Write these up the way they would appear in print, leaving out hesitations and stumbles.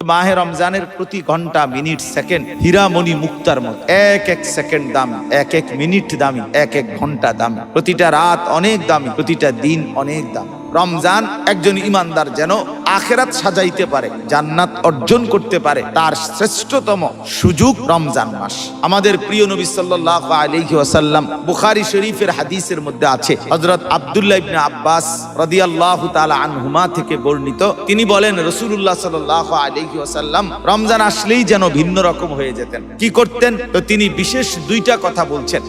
মাহে রমজানের প্রতি ঘন্টা মিনিট সেকেন্ড হীরামণি মুক্তার মতো, এক এক সেকেন্ড দামি, এক এক মিনিট দামি, এক এক ঘন্টা দামি, প্রতিটা রাত অনেক দামি, প্রতিটা দিন অনেক দামি। রমজান একজন ইমানদার যেন আখিরাত সাজাইতে পারে, জান্নাত অর্জন করতে পারে, তার শ্রেষ্ঠতম সুযোগ রমজান মাস। আমাদের প্রিয় নবী সাল্লাল্লাহু আলাইহি ওয়াসাল্লাম বুখারী শরীফের হাদিসের মধ্যে আছে, হযরত আব্দুল্লাহ ইবনে আব্বাস রাদিয়াল্লাহু তাআলা আনহুমা থেকে বর্ণিত, তিনি বলেন রাসূলুল্লাহ সাল্লাল্লাহু আলাইহি ওয়াসাল্লাম রমজান আসলেই যেন ভিন্ন রকম হয়ে যেতেন। কি করতেন? তো তিনি বিশেষ দুইটা কথা বলছেন।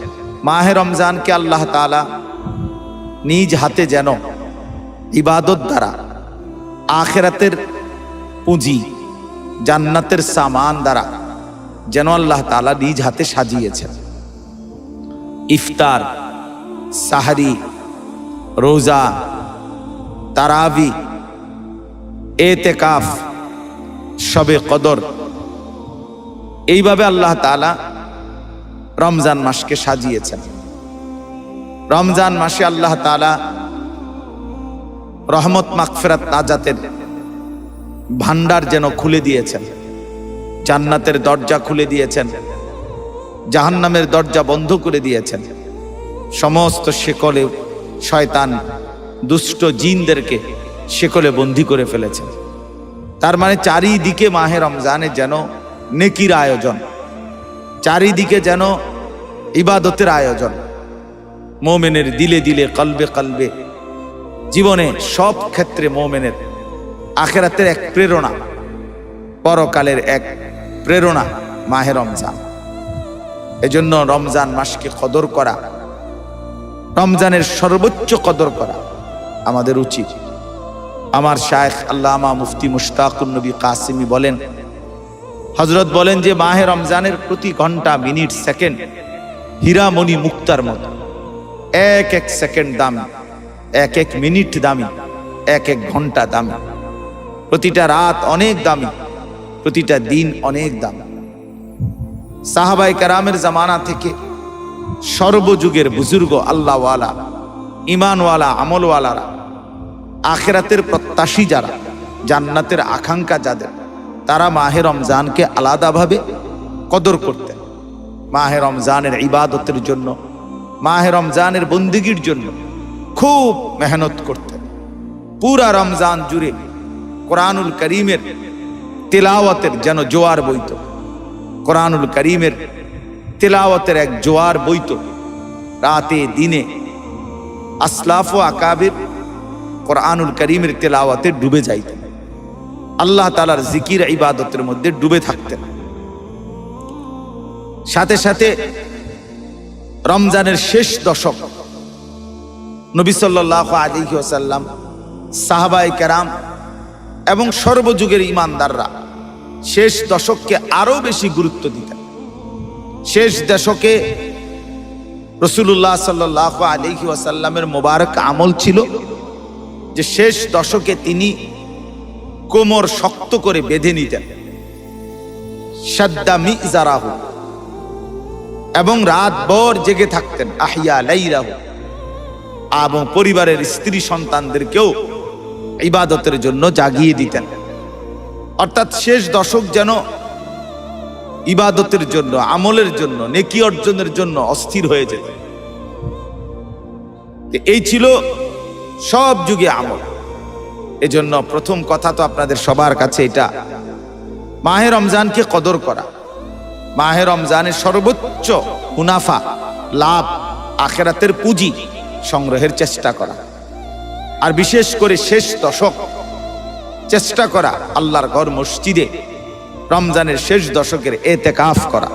মাহে রমজানকে আল্লাহ তাআলা নিজ হাতে যেন ইবাদত দ্বারা আখিরাতের পুঁজি, জান্নাতের সামান দ্বারা যেন আল্লাহ তাআলা নিজ হাতে সাজিয়েছেন। ইফতার, সাহরি, রোজা, তারাবি, এতেকাফ, শবে কদর, এইভাবে আল্লাহ তাআলা রমজান মাসকে সাজিয়েছেন। রমজান মাসে আল্লাহ তাআলা রহমত, মাগফিরাত, নাজাতের ভান্ডার যেন খুলে দিয়েছেন, জান্নাতের দরজা খুলে দিয়েছেন, জাহান্নামের দরজা বন্ধ করে দিয়েছেন, সমস্ত শেকলে শয়তান দুষ্ট জিনদেরকে শেকলে বন্দী করে ফেলেছেন। তার মানে চারিদিকে মাহে রমজানে যেন নেকির আয়োজন, চারিদিকে যেন ইবাদতের আয়োজন, মুমিনের দিলে দিলে, কলবে কলবে, জীবনে সব ক্ষেত্রে মুমিনের আখিরাতের এক প্রেরণা, পরকালের এক প্রেরণা মাহে রমজান। এজন্য রমজান মাসকে কদর করা, রমজানের সর্বোচ্চ কদর করা আমাদের উচিত। আমার শায়েখ আল্লামা মুফতি মুশতাকুন নবী কাসিমি বলেন, হযরত বলেন যে মাহে রমজানের প্রতি ঘন্টা, মিনিট, সেকেন্ড হীরামণি মুক্তার মতো, এক এক সেকেন্ড দামি, এক এক মিনিট দামি, এক এক ঘন্টা দামি, প্রতিটা রাত অনেক দামি, প্রতিটা দিন অনেক দামি। সাহাবায়ে কেরামের জামানা থেকে সর্বযুগের বুজুর্গ, আল্লাহওয়ালা, ঈমানওয়ালা, আমলওয়ালারা, আখিরাতের প্রত্যাশী যারা, জান্নাতের আকাঙ্ক্ষা যাদের, তারা মাহে রমজানকে আলাদাভাবে কদর করতেন। মাহে রমজানের ইবাদতের জন্য, মাহে রমজানের বন্দেগীর জন্য খুব মেহনত করতেন। পুরা রমজান জুড়ে কোরআনুল করিমের তিলাওয়াতের যেন জোয়ার বইত, কোরআনুল করিমের তিলাওয়াতের এক জোয়ার বইত। রাতে দিনে আসলাফ ও আকাবির কোরআনুল করিমের তিলাওয়াতে ডুবে যাইতেন, আল্লাহ তাআলার জিকির ইবাদতের মধ্যে ডুবে থাকতেন। সাথে সাথে রমজানের শেষ দশক নবী সাল্লাল্লাহু আলাইহি ওয়াসাল্লাম, সাহাবায়ে কেরাম এবং সর্বযুগের ঈমানদাররা শেষ দশককে আরো বেশি গুরুত্ব দিতেন। শেষ দশকে রাসূলুল্লাহ সাল্লাল্লাহু আলাইহি ওয়াসাল্লামের মোবারক আমল ছিল যে শেষ দশকে তিনি কোমর শক্ত করে বেঁধে নিতেন, শাদ্দা মিজারাহু, এবং রাতভর জেগে থাকতেন, আহিয়া লাইলাহু, এবং পরিবারের স্ত্রী সন্তানদেরকেও ইবাদতের জন্য জাগিয়ে দিতেন। অর্থাৎ শেষ দশক যেন ইবাদতের জন্য, আমলের জন্য, নেকি অর্জনের জন্য অস্থির হয়ে যেত। এই ছিল সব যুগে আমল। এজন্য প্রথম কথা তো আপনাদের সবার কাছে এটা, মাহে রমজানকে কদর করা, মাহে রমজানের সর্বোচ্চ মুনাফা, লাভ, আখিরাতের পুঁজি সংগ্রহের চেষ্টা করা, আর বিশেষ করে শেষ দশক চেষ্টা করা আল্লাহর ঘর মসজিদে রমজানের শেষ দশকের এতেকাফ করা।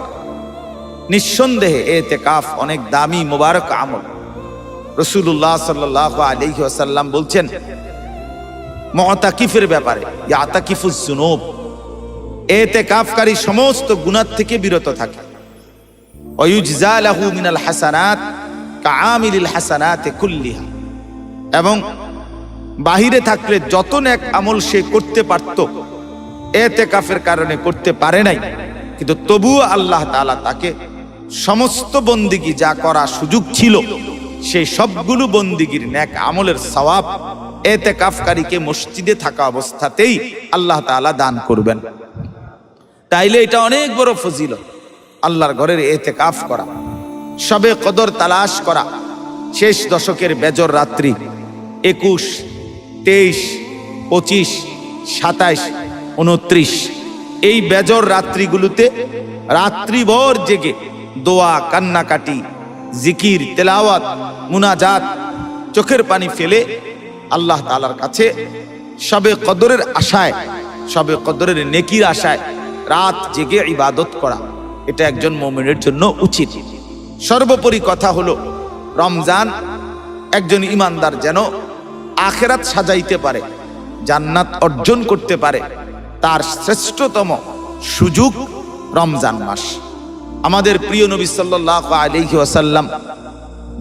নিঃসন্দেহে এতেকাফ অনেক দামি মোবারক আমল। রাসূলুল্লাহ সাল্লাল্লাহু আলাইহি ওয়াসাল্লাম বলছেন মুতাকিফের ব্যাপারে, ইয়াতাকিফুজ যুনুব, এতেকাফকারী সমস্ত গুনাহ থেকে বিরত থাকে। ওয়ায়ুজজা লাহু মিনাল হাসানাত কাআমিলিল হাসানাতি কুল্লিহা, এবং বাহিরে থাকলে যত নেক আমল সে করতে পারত, এতেকাফের কারণে করতে পারে নাই, কিন্তু তবুও আল্লাহ তাআলা তাকে সমস্ত বন্দিগি যা করা সুযোগ ছিল সেই সবগুলো বন্দিগির নেক আমলের সওয়াব এতেকাফকারীকে মসজিদে থাকা অবস্থাতেই আল্লাহ তাআলা দান করবেন। তাইলে এটা অনেক বড় ফজিলত, আল্লাহর ঘরের এতেকাফ করা, শবে কদর তালাশ করা। শেষ দশকের বেজর রাত্রি 21, 23, 25, 27, 29 এই বেজর রাত্রিগুলোতে রাত্রিভর জেগে দোয়া, কান্নাকাটি, জিকির, তেলাওয়াত, মুনাজাত, চোখের পানি ফেলে আল্লাহ তাআলার কাছে শবে কদরের আশায়, শবে কদরের নেকির আশায় রাত জেগে ইবাদত করা, এটা একজন মুমিনের জন্য উচিত। সর্বোপরি কথা হলো, রমজান একজন ইমানদার যেন আখিরাত সাজাইতে পারে, জান্নাত অর্জন করতে পারে, তার শ্রেষ্ঠতম সুযোগ রমজান মাস। আমাদের প্রিয় নবী সাল্লাল্লাহু আলাইহি ওয়াসাল্লাম,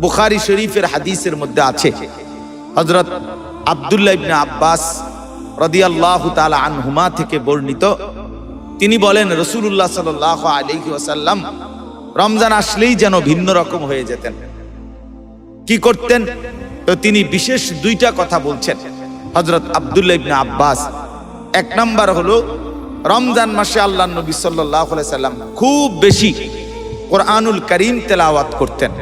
বুখারী শরীফের হাদিসের মধ্যে আছে, হযরত আব্দুল্লাহ ইবনে আব্বাস রাদিয়াল্লাহু তাআলা আনহুমা থেকে বর্ণিত, তিনি বলেন রাসূলুল্লাহ সাল্লাল্লাহু আলাইহি ওয়াসাল্লাম রমজান আসলেই যেন ভিন্ন রকম হয়ে যেতেন। কি করতেন? তো তিনি বিশেষ দুইটা কথা বলছেন হযরত আব্দুল্লাহ ইবনে আব্বাস। এক নাম্বার হলো, রমজান মাসে আল্লাহর নবী সাল্লাল্লাহু আলাইহি সাল্লাম খুব বেশি কোরআনুল কারীম তেলাওয়াত করতেন।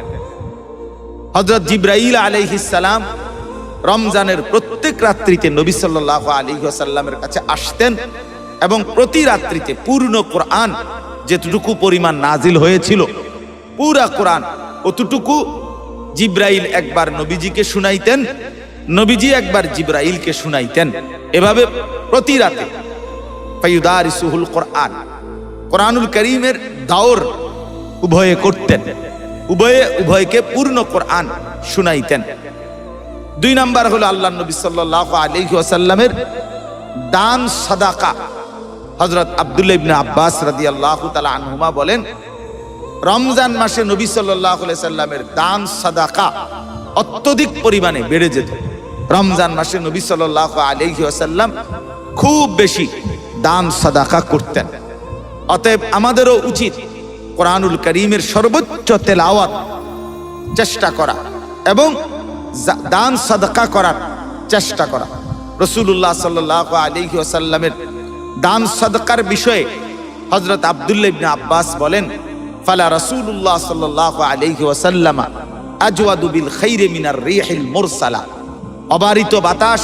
হযরত জিবরাইল আলাইহিস সালাম রমজানের প্রত্যেক রাত্রিতে নবী সাল্লাল্লাহু আলাইহি ওয়াসাল্লামের কাছে আসতেন এবং প্রতি রাত্রিতে পূর্ণ কোরআন যেটুকু পরিমাণ নাজিল হয়েছিল, পুরা কোরআন অতটুকু জিবরাইল একবার নবীজিকে শুনাইতেন, নবীজি একবার জিবরাইলকে শুনাইতেন। এভাবে প্রতি রাতে ফায়ুদারিসুহুল কোরআন, কোরআনুল কারীমের দাওর উভয়ে করতেন, উভয়কে পূর্ণ কোরআন শুনাইতেন। দুই নাম্বার হলো আল্লাহর নবী সাল্লাল্লাহু আলাইহি ওয়াসাল্লামের দান সাদাকা। হযরত আব্দুল্লাহ ইবনে আব্বাস রাদিয়াল্লাহু তাআলা আনহুমা বলেন, রমজান মাসে নবী সাল্লাল্লাহু আলাইহি সাল্লামের দান সাদাকা অত্যধিক পরিমাণে বেড়ে যেত। রমজান মাসে নবী সাল্লাল্লাহু আলাইহি ওয়াসাল্লাম খুব বেশি দান সাদাকা করতেন। অতএব আমাদেরও উচিত কোরআনুল কারীমের সর্বোচ্চ তেলাওয়াত চেষ্টা করা এবং দান সাদাকা করার চেষ্টা করা। রাসূলুল্লাহ সাল্লাল্লাহু আলাইহি ওয়াসাল্লামের দান সাদাকার বিষয়ে হযরত আব্দুল্লাহ ইবনে আব্বাস বলেন, ফালা রাসূলুল্লাহ সাল্লাল্লাহু আলাইহি ওয়াসাল্লাম আজওয়াদু বিল খাইরি মিনার রিহিল মুরসালা। অবারিত বাতাস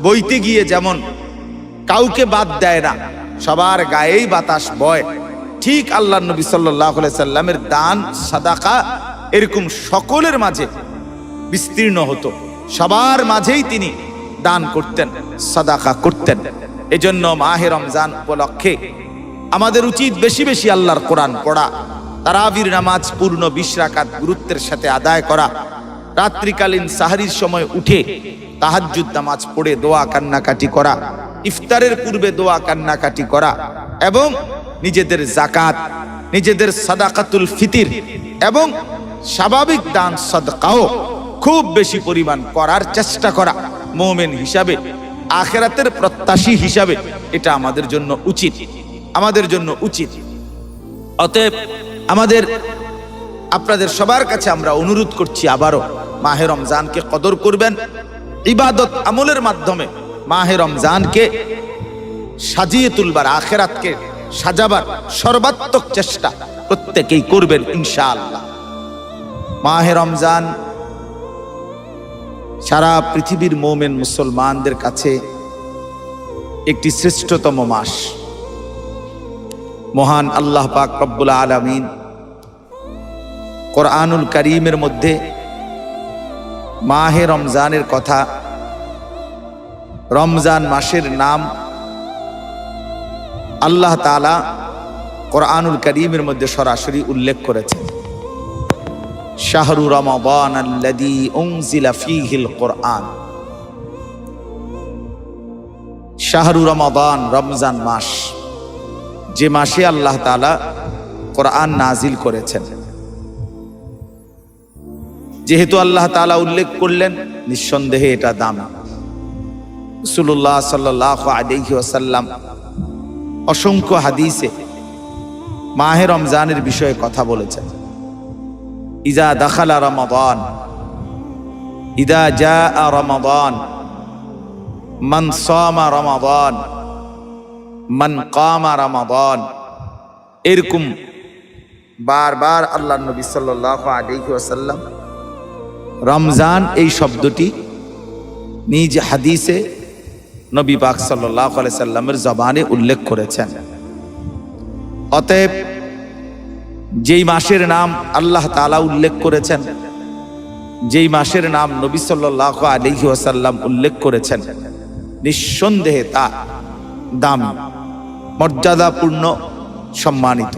বইতে গিয়ে যেমন কাউকে বাদ দেয় না, সবার গায়েই বাতাস বয়, ঠিক আল্লাহর নবী সাল্লাল্লাহু আলাইহি সাল্লামের দান সাদাকা এরকম সকলের মাঝে বিস্তীর্ণ হতো, সবার মাঝেই তিনি দান করতেন, সাদাকা করতেন। এজন্য মাহে রমজান উপলক্ষে আমাদের উচিত বেশি বেশি আল্লাহর কোরআন পড়া, তারাবির নামাজ পূর্ণ 20 রাকাত গুরুত্বের সাথে আদায় করা, রাত্রিকালীন সাহরির সময় উঠে তাহাজ্জুদ নামাজ পড়ে দোয়া কান্নাকাটি করা, ইফতারের পূর্বে দোয়া কান্নাকাটি করা এবং নিজেদের যাকাত, নিজেদের সাদাকাতুল ফিতির এবং স্বাভাবিক দান সাদকাও খুব বেশি পরিমাণ করার চেষ্টা করা। মুমিন হিসাবে, আখিরাতের প্রত্যাশী হিসাবে এটা আমাদের জন্য উচিত, আমাদের জন্য উচিত। অতএব আপনাদের সবার কাছে আমরা অনুরোধ করছি, আবারও মাহে রমজানকে কদর করবেন, ইবাদত আমলের মাধ্যমে মাহে রমজানকে সাজিয়ে তুলবার, আখিরাতকে সাজাবার সর্বাত্মক চেষ্টা প্রত্যেকেই করবেন ইনশাআল্লাহ। মাহে রমজান সারা পৃথিবীর মুমিন মুসলমানদের কাছে একটি শ্রেষ্ঠতম মাস। মহান আল্লাহ পাক রব্বুল আলামিন কোরআনুল কারীমের মধ্যে মাহে রমজানের কথা, রমজান মাসের নাম আল্লাহ তাআলা কোরআনুল কারীমের মধ্যে সরাসরি উল্লেখ করেছেন। শাহরু রমাদান আল্লাযী উনজিলা ফীহিল কোরআন। শাহরু রমাদান, রমজান মাস, যে মাসে আল্লাহ তাআলা কোরআন নাজিল করেছেন। যেহেতু আল্লাহ তাআলা উল্লেখ করলেন, নিঃসন্দেহে এটা দাম। রাসূলুল্লাহ সাল্লাল্লাহু আলাইহি ওয়াসাল্লাম অসংখ্য হাদিসে মাহে রমজানের বিষয়ে কথা বলেছেন। ইজা দাখালা রমাদান, ইদা জাআ রমাদান মান সামা রমাদান, মান কামা রমাদান, এরকম বারবার আল্লাহ নবী সাল্লাল্লাহু আলাইহি ওয়াসাল্লাম রমজান এই শব্দটি নিজ হাদিসে নবী পাক সাল্লাল্লাহু আলাইহি সাল্লামের জবানে উল্লেখ করেছেন। অতএব যেই মাসের নাম আল্লাহ তাআলা উল্লেখ করেছেন, যেই মাসের নাম নবী সাল্লাল্লাহু আলাইহি ওয়াসাল্লাম উল্লেখ করেছেন, নিঃসন্দেহে তা দামি, মর্যাদাপূর্ণ, সম্মানিত।